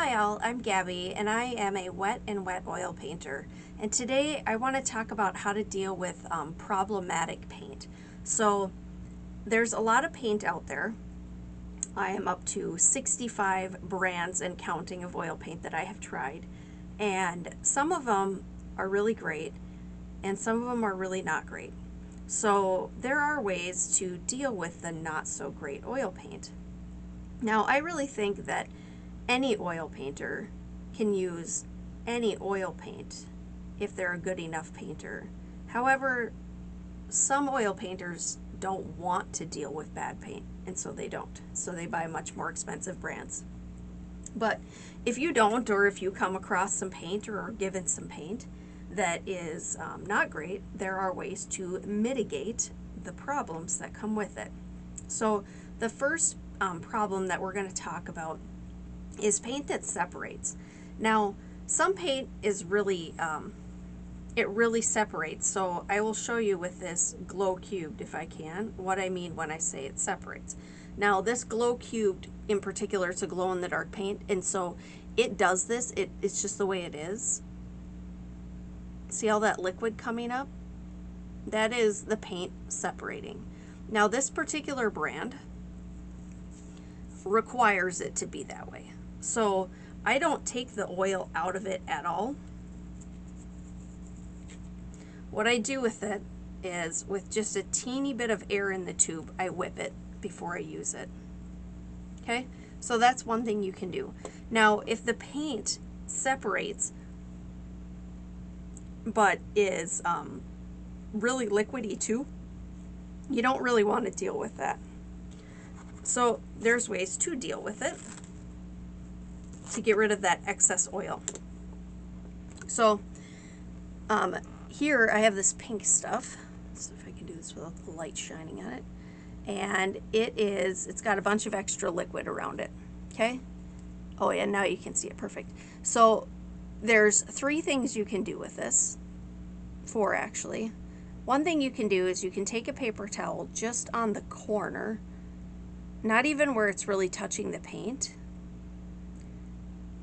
Hi all, I'm Gabby and I am a wet and wet oil painter, and today I want to talk about how to deal with problematic paint. So there's a lot of paint out there. I am up to 65 brands and counting of oil paint that I have tried, and some of them are really great and some of them are really not great. So there are ways to deal with the not so great oil paint. Now I really think that any oil painter can use any oil paint if they're a good enough painter. However, some oil painters don't want to deal with bad paint, and so they don't. So they buy much more expensive brands. But if you don't, or if you come across some paint or are given some paint that is not great, there are ways to mitigate the problems that come with it. So the first problem that we're going to talk about is paint that separates. Now, some paint is really, it really separates. So I will show you with this Glow Cubed, if I can, what I mean when I say it separates. Now, this Glow Cubed in particular, it's a glow-in-the-dark paint, and so it does this. It's just the way it is. See all that liquid coming up? That is the paint separating. Now, this particular brand requires it to be that way. So I don't take the oil out of it at all. What I do with it is, with just a teeny bit of air in the tube, I whip it before I use it. Okay, so that's one thing you can do. Now, if the paint separates but is really liquidy too, you don't really want to deal with that. So there's ways to deal with it to get rid of that excess oil. So here I have this pink stuff. Let's see if I can do this without the light shining on it. And it's got a bunch of extra liquid around it. Okay? Oh yeah, now you can see it perfect. So there's 3 things you can do with this. 4 actually. One thing you can do is you can take a paper towel just on the corner, not even where it's really touching the paint,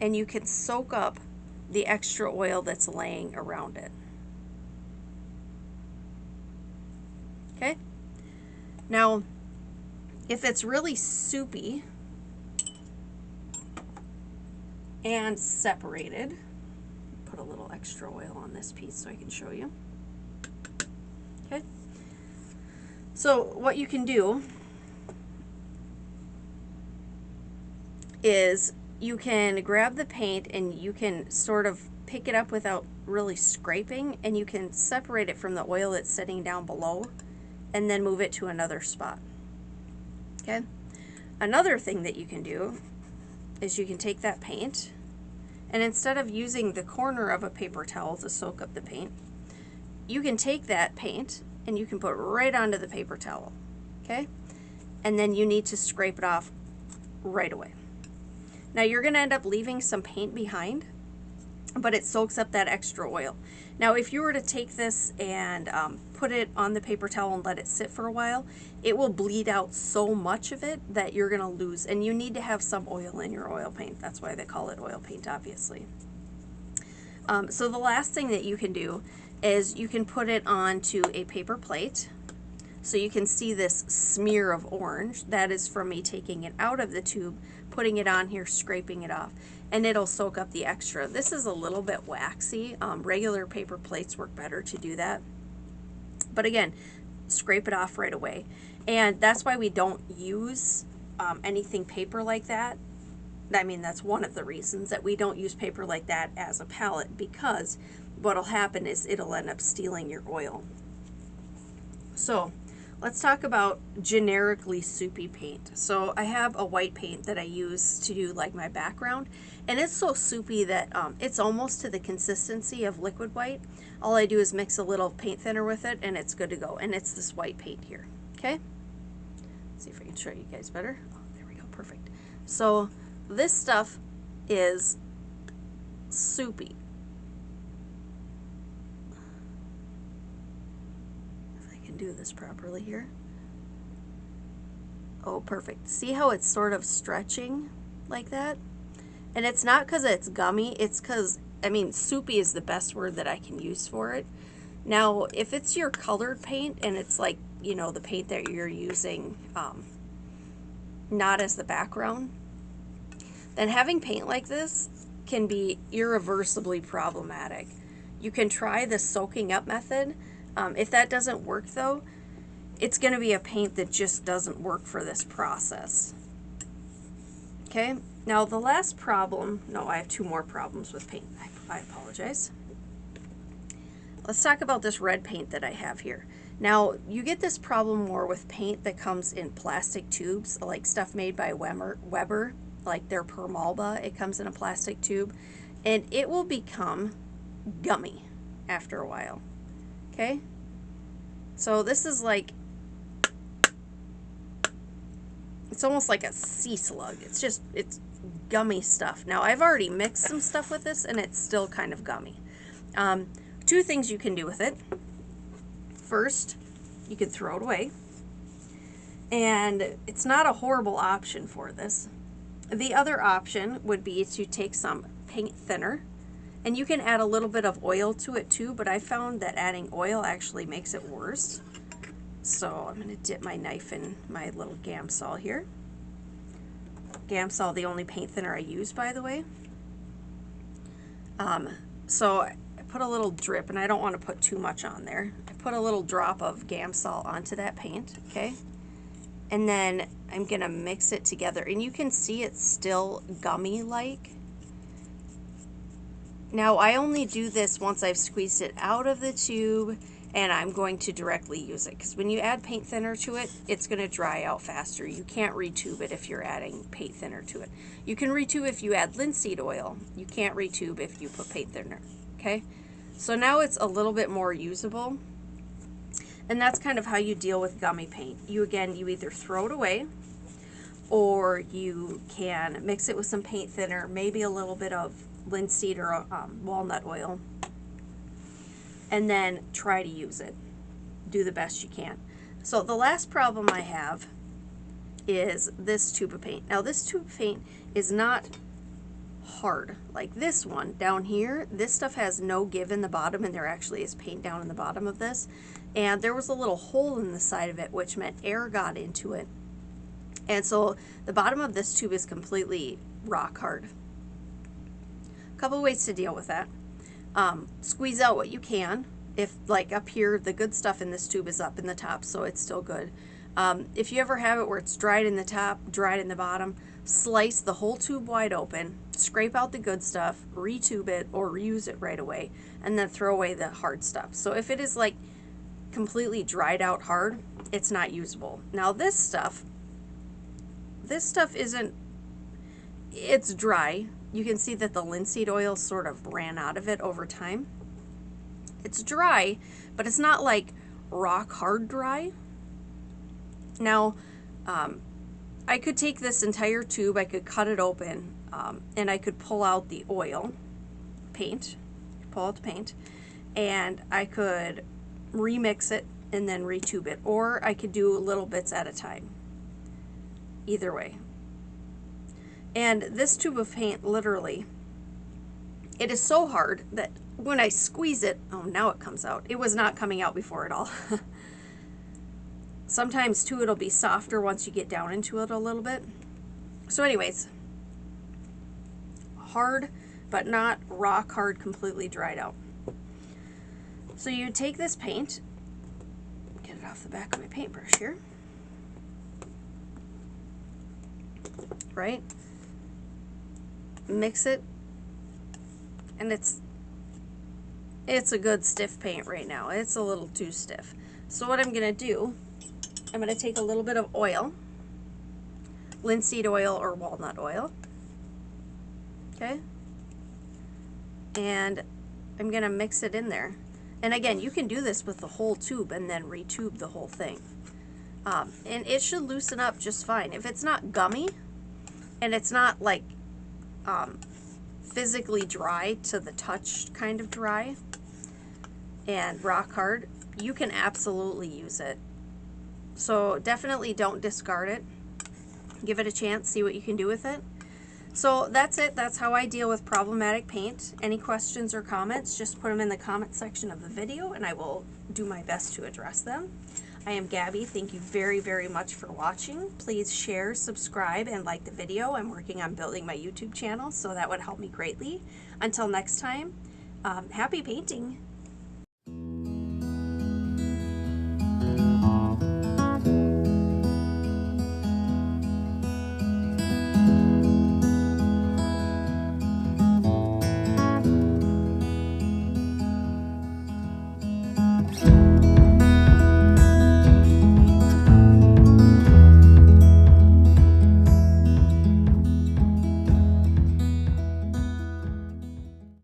and you can soak up the extra oil that's laying around it. Okay? Now, if it's really soupy and separated, put a little extra oil on this piece so I can show you. Okay? So what you can do is you can grab the paint and you can sort of pick it up without really scraping, and you can separate it from the oil that's sitting down below and then move it to another spot. Okay? Another thing that you can do is you can take that paint, and instead of using the corner of a paper towel to soak up the paint, you can take that paint and you can put it right onto the paper towel. Okay? And then you need to scrape it off right away. Now you're going to end up leaving some paint behind, but it soaks up that extra oil. Now if you were to take this and put it on the paper towel and let it sit for a while, it will bleed out so much of it that you're going to lose, and you need to have some oil in your oil paint. That's why they call it oil paint, obviously. So the last thing that you can do is you can put it onto a paper plate. So you can see this smear of orange. That is from me taking it out of the tube, putting it on here, scraping it off, and it'll soak up the extra. This is a little bit waxy. Regular paper plates work better to do that. But again, scrape it off right away. And that's why we don't use anything paper like that. I mean, that's one of the reasons that we don't use paper like that as a palette, because what'll happen is it'll end up stealing your oil. So let's talk about generically soupy paint. So I have a white paint that I use to do like my background, and it's so soupy that it's almost to the consistency of liquid white. All I do is mix a little paint thinner with it and it's good to go. And it's this white paint here. Okay? Let's see if I can show you guys better. Oh, there we go. Perfect. So this stuff is soupy. Do this properly here. Oh, perfect. See how it's sort of stretching like that? And it's not because it's gummy, it's because, I mean, soupy is the best word that I can use for it. Now, if it's your colored paint and it's like, you know, the paint that you're using not as the background, then having paint like this can be irreversibly problematic. You can try the soaking up method. If that doesn't work though, it's going to be a paint that just doesn't work for this process. Okay, now the last problem, no, I have two more problems with paint. I apologize. Let's talk about this red paint that I have here. Now, you get this problem more with paint that comes in plastic tubes, like stuff made by Weber, like their Permalba. It comes in a plastic tube, and it will become gummy after a while. Okay? So this is like, it's almost like a sea slug. It's gummy stuff. Now, I've already mixed some stuff with this, and it's still kind of gummy. Two things you can do with it. First, you can throw it away. And it's not a horrible option for this. The other option would be to take some paint thinner, and you can add a little bit of oil to it too, but I found that adding oil actually makes it worse. So I'm going to dip my knife in my little Gamsol here. Gamsol, the only paint thinner I use, by the way. So I put a little drip, and I don't want to put too much on there. I put a little drop of Gamsol onto that paint, okay? And then I'm going to mix it together, and you can see it's still gummy-like. Now, I only do this once I've squeezed it out of the tube, and I'm going to directly use it, because when you add paint thinner to it, it's going to dry out faster. You can't retube it if you're adding paint thinner to it. You can retube if you add linseed oil. You can't retube if you put paint thinner, okay? So now it's a little bit more usable, and that's kind of how you deal with gummy paint. You either throw it away, or you can mix it with some paint thinner, maybe a little bit of linseed or walnut oil, and then try to use it. Do the best you can. So the last problem I have is this tube of paint. Now this tube of paint is not hard like this one down here. This stuff has no give in the bottom, and there actually is paint down in the bottom of this, and there was a little hole in the side of it, which meant air got into it, and so the bottom of this tube is completely rock hard. A couple ways to deal with that. Squeeze out what you can. If, like up here, the good stuff in this tube is up in the top, so it's still good. If you ever have it where it's dried in the top, dried in the bottom, slice the whole tube wide open, scrape out the good stuff, retube it, or reuse it right away, and then throw away the hard stuff. So if it is like completely dried out hard, it's not usable. Now this stuff isn't, it's dry. You can see that the linseed oil sort of ran out of it over time. It's dry, but it's not like rock hard dry. Now, I could take this entire tube, I could cut it open, and I could pull out the oil, paint, and I could remix it and then retube it, or I could do little bits at a time. Either way. And this tube of paint, literally, it is so hard that when I squeeze it, oh, now it comes out. It was not coming out before at all. Sometimes, too, it'll be softer once you get down into it a little bit. So anyways, hard, but not rock hard, completely dried out. So you take this paint, get it off the back of my paintbrush here, right? Mix it, and it's a good stiff paint right now. It's a little too stiff. So what I'm going to do, I'm going to take a little bit of oil, linseed oil or walnut oil, okay, and I'm going to mix it in there. And again, you can do this with the whole tube and then retube the whole thing. And it should loosen up just fine. If it's not gummy and it's not like physically dry to the touch kind of dry and rock hard, you can absolutely use it. So definitely don't discard it. Give it a chance, see what you can do with it. So that's it. That's how I deal with problematic paint. Any questions or comments, just put them in the comment section of the video and I will do my best to address them. I am Gabby. Thank you very, very much for watching. Please share, subscribe, and like the video. I'm working on building my YouTube channel, so that would help me greatly. Until next time, happy painting.